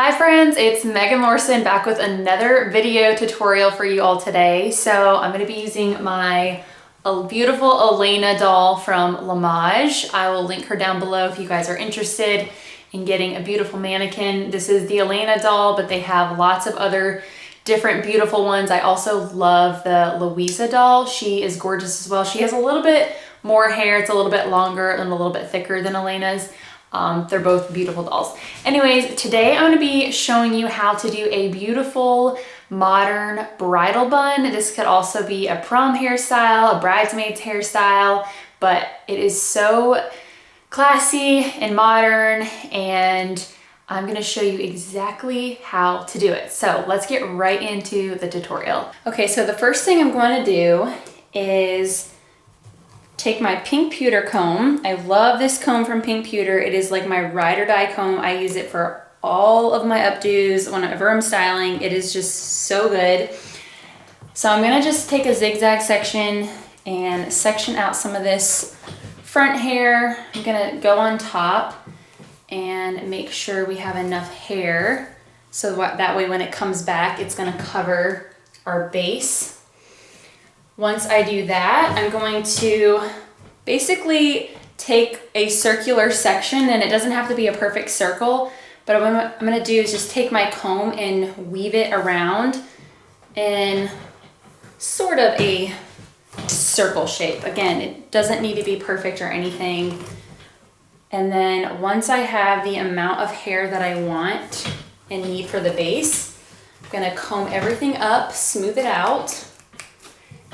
Hi friends, it's Megan Lorson back with another video tutorial for you all today. So I'm going to be using my beautiful Elena doll from L'Image. I will link her down below if you guys are interested in getting a beautiful mannequin. This is the Elena doll, but they have lots of other different beautiful ones. I also love the Louisa doll. She is gorgeous as well. She has a little bit more hair. It's a little bit longer and a little bit thicker than Elena's. They're both beautiful dolls. Anyways, today I'm going to be showing you how to do a beautiful modern bridal bun. This could also be a prom hairstyle, a bridesmaid's hairstyle, but it is so classy and modern, and I'm going to show you exactly how to do it. So let's get right into the tutorial. Okay, so the first thing I'm going to do is take my pink pewter comb. I love this comb from Pink Pewter. It is like my ride or die comb. I use it for all of my updos whenever I'm styling. It is just so good. So I'm gonna just take a zigzag section and section out some of this front hair. I'm gonna go on top and make sure we have enough hair so that way when it comes back, it's gonna cover our base. Once I do that, I'm going to basically take a circular section, and it doesn't have to be a perfect circle, but what I'm going to do is just take my comb and weave it around in sort of a circle shape. Again, it doesn't need to be perfect or anything. And then once I have the amount of hair that I want and need for the base, I'm going to comb everything up, smooth it out.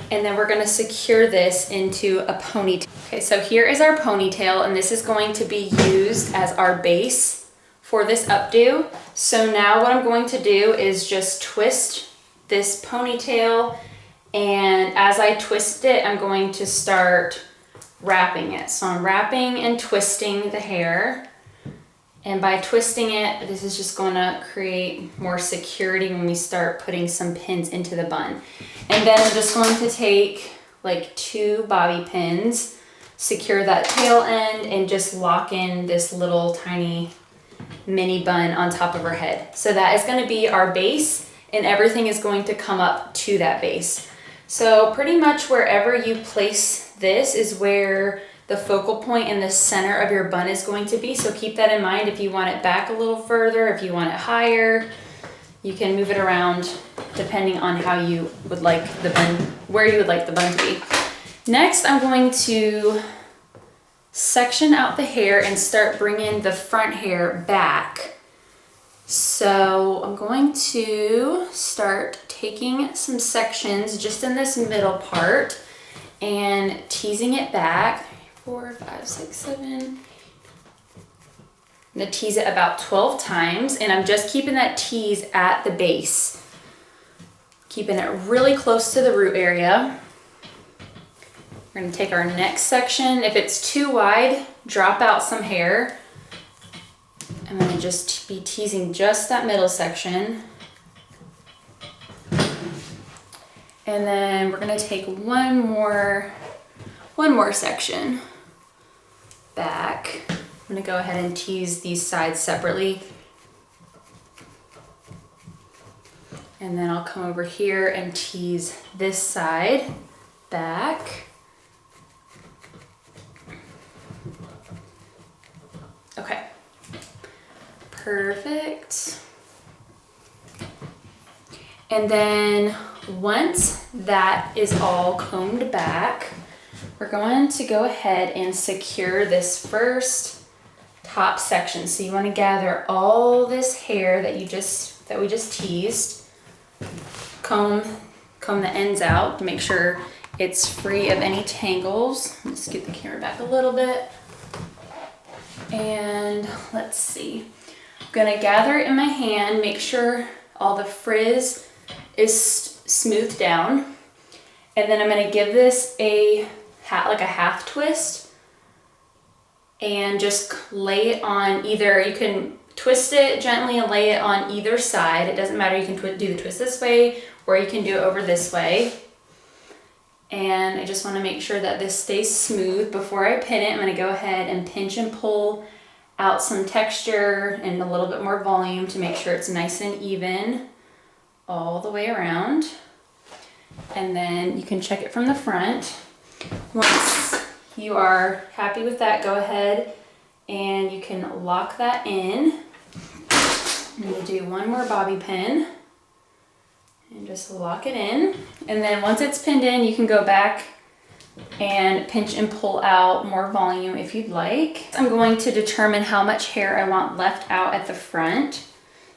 And then we're gonna secure this into a ponytail. Okay, so here is our ponytail, and this is going to be used as our base for this updo. So now what I'm going to do is just twist this ponytail, and as I twist it, I'm going to start wrapping it. So I'm wrapping and twisting the hair. And by twisting it, this is just gonna create more security when we start putting some pins into the bun. And then I'm just going to take like 2 bobby pins, secure that tail end, and just lock in this little tiny mini bun on top of her head. So that is gonna be our base, and everything is going to come up to that base. So pretty much wherever you place this is where the focal point in the center of your bun is going to be. So keep that in mind. If you want it back a little further, if you want it higher, you can move it around depending on how you would like the bun, where you would like the bun to be. Next, I'm going to section out the hair and start bringing the front hair back. So I'm going to start taking some sections just in this middle part and teasing it back. 4, 5, 6, 7. I'm gonna tease it about 12 times, and I'm just keeping that tease at the base. Keeping it really close to the root area. We're gonna take our next section. If it's too wide, drop out some hair. I'm gonna just be teasing just that middle section. And then we're gonna take one more section back. I'm gonna go ahead and tease these sides separately. And then I'll come over here and tease this side back. Okay, perfect. And then once that is all combed back, we're going to go ahead and secure this first top section. So you want to gather all this hair that we just teased, comb the ends out to make sure it's free of any tangles. Let's get the camera back a little bit. And let's see. I'm gonna gather it in my hand, make sure all the frizz is smoothed down. And then I'm gonna give this like a half twist and just lay it on either, you can twist it gently and lay it on either side. It doesn't matter, you can do the twist this way or you can do it over this way. And I just want to make sure that this stays smooth. Before I pin it, I'm going to go ahead and pinch and pull out some texture and a little bit more volume to make sure it's nice and even all the way around. And then you can check it from the front. Once you are happy with that, go ahead and you can lock that in. I'm going to do one more bobby pin and just lock it in. And then once it's pinned in, you can go back and pinch and pull out more volume if you'd like. I'm going to determine how much hair I want left out at the front.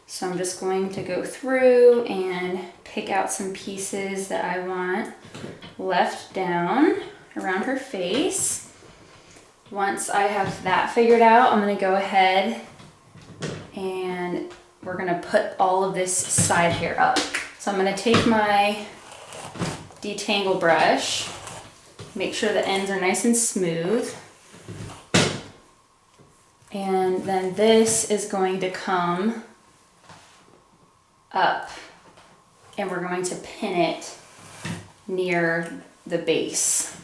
So I'm just going to go through and pick out some pieces that I want left down around her face. Once I have that figured out, I'm going to go ahead and we're going to put all of this side hair up. So I'm going to take my detangle brush, make sure the ends are nice and smooth. And then this is going to come up and we're going to pin it near the base.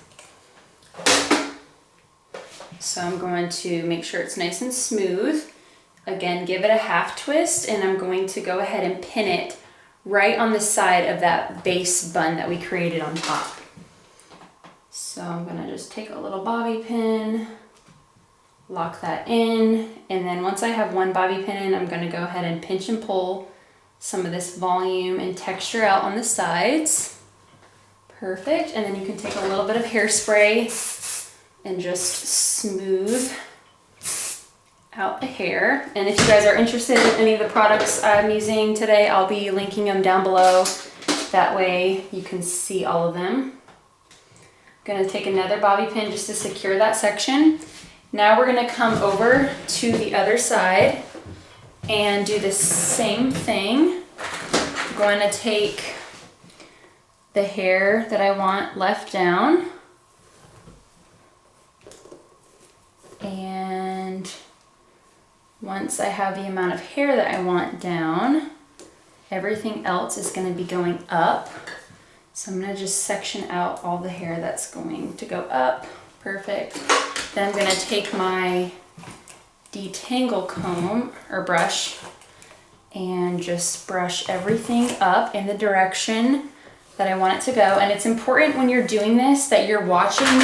So I'm going to make sure it's nice and smooth. Again, give it a half twist and I'm going to go ahead and pin it right on the side of that base bun that we created on top. So I'm gonna just take a little bobby pin, lock that in, and then once I have one bobby pin in, I'm gonna go ahead and pinch and pull some of this volume and texture out on the sides. Perfect, and then you can take a little bit of hairspray and just smooth out the hair. And if you guys are interested in any of the products I'm using today, I'll be linking them down below. That way you can see all of them. I'm gonna take another bobby pin just to secure that section. Now we're gonna come over to the other side and do the same thing. I'm going to take the hair that I want left down and once I have the amount of hair that I want down, everything else is going to be going up. So I'm going to just section out all the hair that's going to go up. Perfect. Then I'm going to take my detangle comb or brush and just brush everything up in the direction that I want it to go. And it's important when you're doing this that you're watching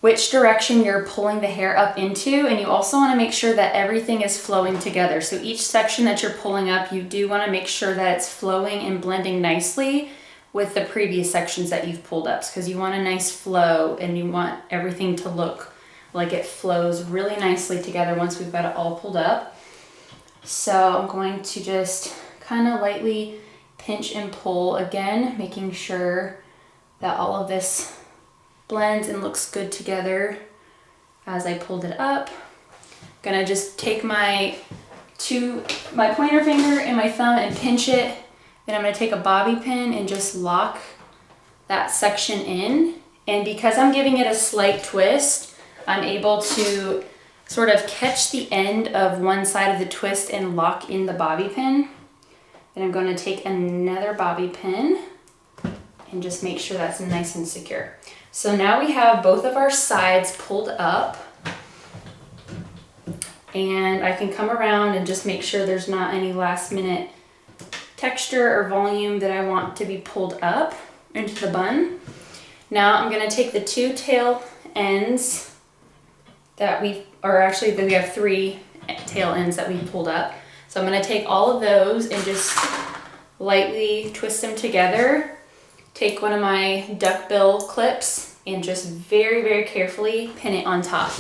which direction you're pulling the hair up into, and you also want to make sure that everything is flowing together. So each section that you're pulling up, you do want to make sure that it's flowing and blending nicely with the previous sections that you've pulled up, because you want a nice flow and you want everything to look like it flows really nicely together once we've got it all pulled up. So I'm going to just kind of lightly pinch and pull again, making sure that all of this blends and looks good together as I pulled it up. I'm gonna just take my pointer finger and my thumb and pinch it. Then I'm gonna take a bobby pin and just lock that section in. And because I'm giving it a slight twist, I'm able to sort of catch the end of one side of the twist and lock in the bobby pin. Then I'm gonna take another bobby pin and just make sure that's nice and secure. So now we have both of our sides pulled up, and I can come around and just make sure there's not any last minute texture or volume that I want to be pulled up into the bun. Now I'm going to take the two tail ends that we have 3 tail ends that we pulled up. So I'm going to take all of those and just lightly twist them together. Take one of my duckbill clips and just very, very carefully pin it on top.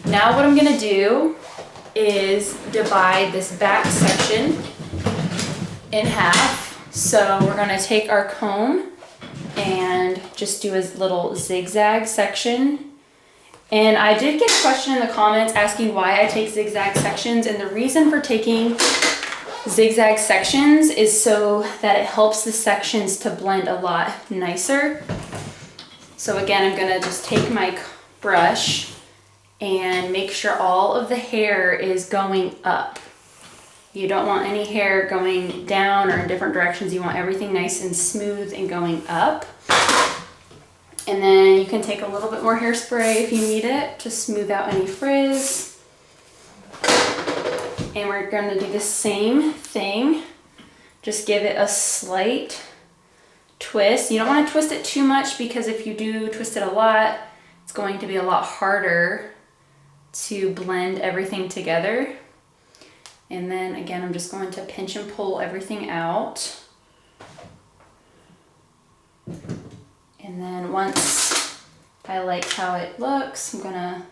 Now what I'm gonna do is divide this back section in half. So we're gonna take our comb and just do a little zigzag section. And I did get a question in the comments asking why I take zigzag sections, and the reason for taking zigzag sections is so that it helps the sections to blend a lot nicer. So again, I'm gonna just take my brush and make sure all of the hair is going up. You don't want any hair going down or in different directions. You want everything nice and smooth and going up. And then you can take a little bit more hairspray if you need it to smooth out any frizz. And we're going to do the same thing. Just give it a slight twist. You don't want to twist it too much because if you do twist it a lot, it's going to be a lot harder to blend everything together. And then again, I'm just going to pinch and pull everything out. And then once I like how it looks, I'm gonna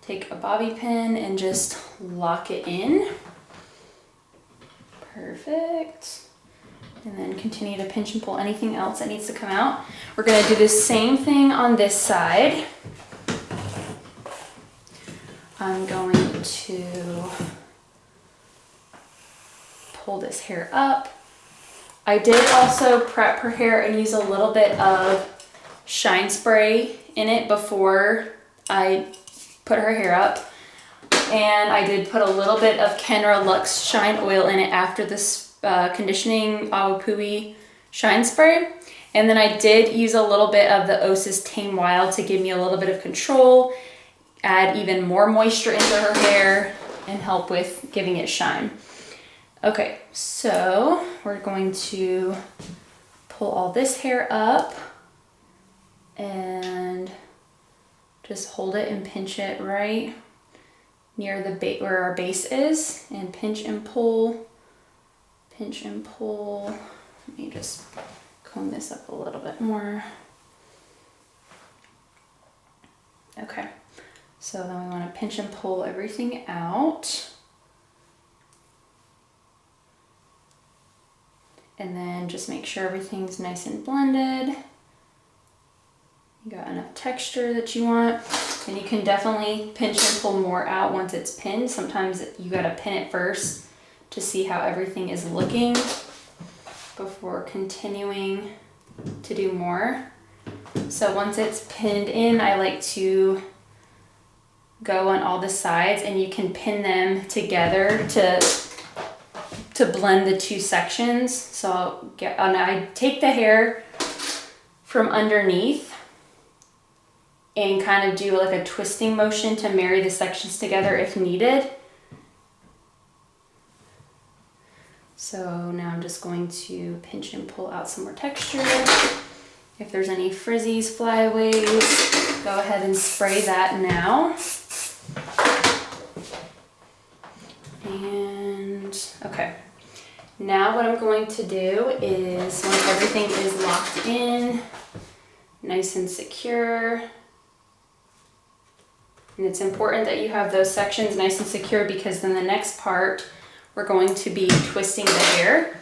take a bobby pin and just lock it in. Perfect. And then continue to pinch and pull anything else that needs to come out. We're gonna do the same thing on this side. I'm going to pull this hair up. I did also prep her hair and use a little bit of shine spray in it before I put her hair up. And I did put a little bit of Kenra Luxe Shine Oil in it after this conditioning Awapui shine spray. And then I did use a little bit of the Osis Tame Wild to give me a little bit of control, add even more moisture into her hair, and help with giving it shine. Okay, so we're going to pull all this hair up and just hold it and pinch it right near the base where our base is, and pinch and pull, pinch and pull. Let me just comb this up a little bit more. Okay, so then we want to pinch and pull everything out. And then just make sure everything's nice and blended. You got enough texture that you want. And you can definitely pinch and pull more out once it's pinned. Sometimes you gotta pin it first to see how everything is looking before continuing to do more. So once it's pinned in, I like to go on all the sides, and you can pin them together to blend the two sections. So I take the hair from underneath and kind of do like a twisting motion to marry the sections together if needed. So now I'm just going to pinch and pull out some more texture. If there's any frizzies, flyaways, go ahead and spray that now. And okay. Now what I'm going to do is, once everything is locked in, nice and secure, and it's important that you have those sections nice and secure because then the next part we're going to be twisting the hair.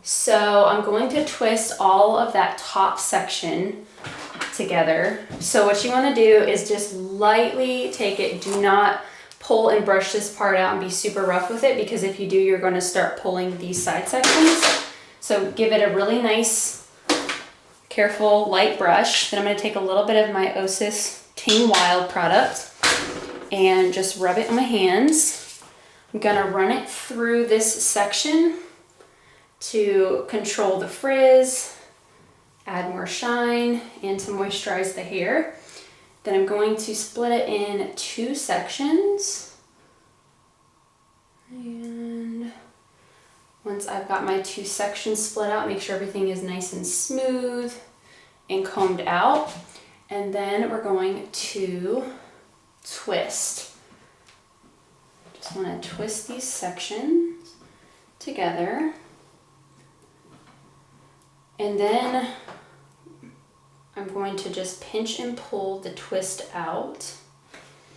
So I'm going to twist all of that top section together. So what you want to do is just lightly take it. Do not pull and brush this part out and be super rough with it, because if you do, you're going to start pulling these side sections. So give it a really nice, careful, light brush. Then I'm going to take a little bit of my Osis Tame Wild product and just rub it on my hands. I'm going to run it through this section to control the frizz, add more shine, and to moisturize the hair. Then I'm going to split it in two sections. And once I've got my two sections split out, make sure everything is nice and smooth and combed out. And then we're going to twist. Just want to twist these sections together. And then I'm going to just pinch and pull the twist out.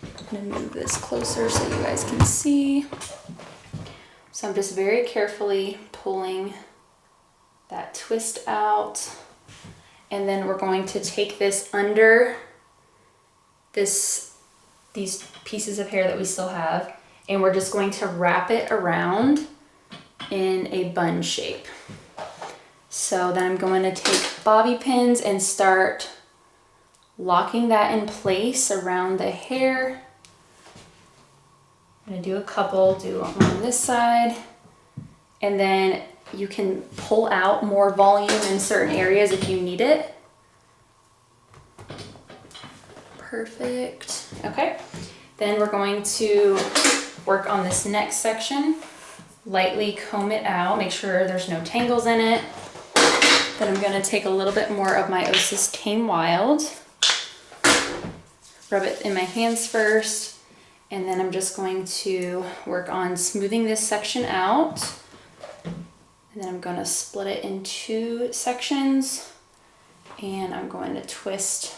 I'm going to move this closer so you guys can see. So I'm just very carefully pulling that twist out. And then we're going to take this under these pieces of hair that we still have, and we're just going to wrap it around in a bun shape. So then I'm going to take bobby pins and start locking that in place around the hair. I'm going to do a couple, do one on this side, and then you can pull out more volume in certain areas if you need it. Perfect. Okay. Then we're going to work on this next section. Lightly comb it out, make sure there's no tangles in it. Then I'm gonna take a little bit more of my Osis Tame Wild, rub it in my hands first, and then I'm just going to work on smoothing this section out. And then I'm gonna split it in 2 sections, and I'm going to twist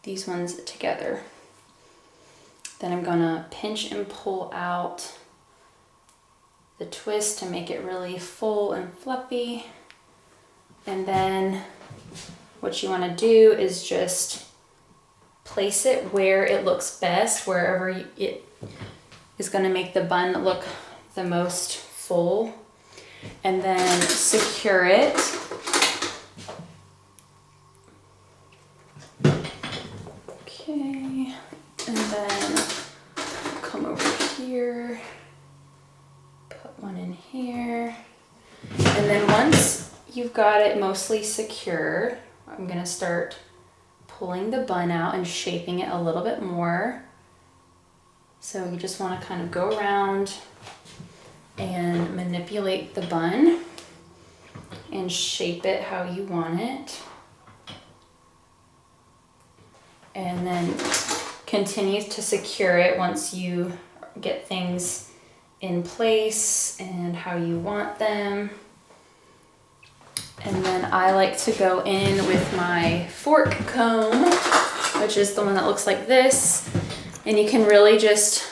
these ones together. Then I'm gonna pinch and pull out the twist to make it really full and fluffy. And then what you wanna do is just place it where it looks best, wherever it is gonna make the bun look the most full. And then secure it. Okay, and then come over here, put one in here. And then once you've got it mostly secure, I'm gonna start pulling the bun out and shaping it a little bit more. So you just wanna kind of go around and manipulate the bun and shape it how you want it. And then continue to secure it once you get things in place and how you want them. And then I like to go in with my fork comb, which is the one that looks like this. And you can really just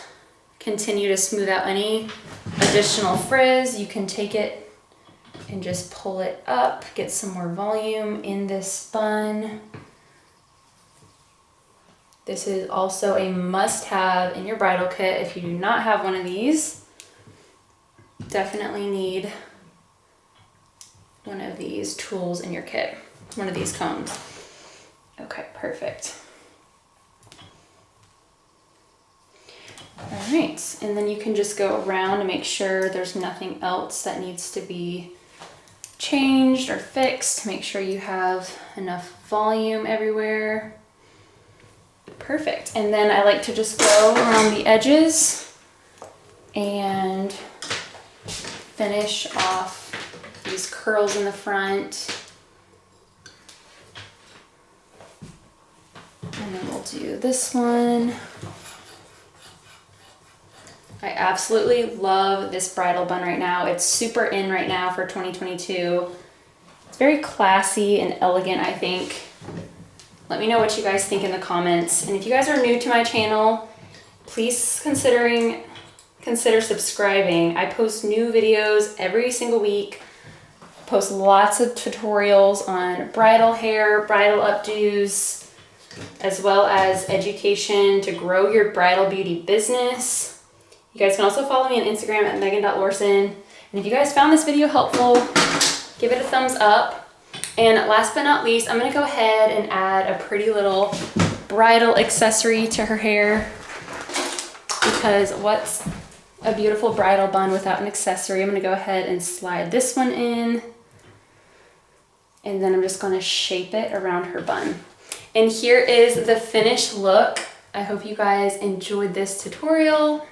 continue to smooth out any additional frizz. You can take it and just pull it up, get some more volume in this bun. This is also a must-have in your bridal kit. If you do not have one of these, definitely need one of these tools in your kit, one of these combs. Okay, perfect. All right, and then you can just go around and make sure there's nothing else that needs to be changed or fixed. Make sure you have enough volume everywhere. Perfect. And then I like to just go around the edges and finish off these curls in the front. And then we'll do this one. I absolutely love this bridal bun right now. It's super in right now for 2022. It's very classy and elegant, I think. Let me know what you guys think in the comments. And if you guys are new to my channel, please consider subscribing. I post new videos every single week. I post lots of tutorials on bridal hair, bridal updos, as well as education to grow your bridal beauty business. You guys can also follow me on Instagram at megan.lorson. And if you guys found this video helpful, give it a thumbs up. And last but not least, I'm gonna go ahead and add a pretty little bridal accessory to her hair, because what's a beautiful bridal bun without an accessory? I'm gonna go ahead and slide this one in, and then I'm just gonna shape it around her bun. And here is the finished look. I hope you guys enjoyed this tutorial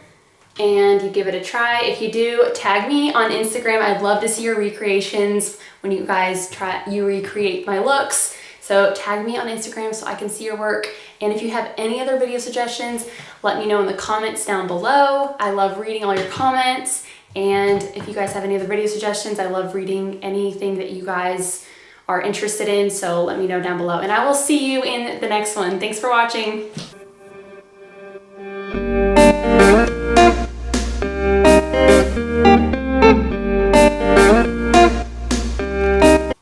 and you give it a try. If you do, tag me on Instagram. I'd love to see your recreations when you guys recreate my looks. So tag me on Instagram so I can see your work. And if you have any other video suggestions, let me know in the comments down below. I love reading all your comments. And if you guys have any other video suggestions, I love reading anything that you guys are interested in. So let me know down below, and I will see you in the next one. Thanks for watching.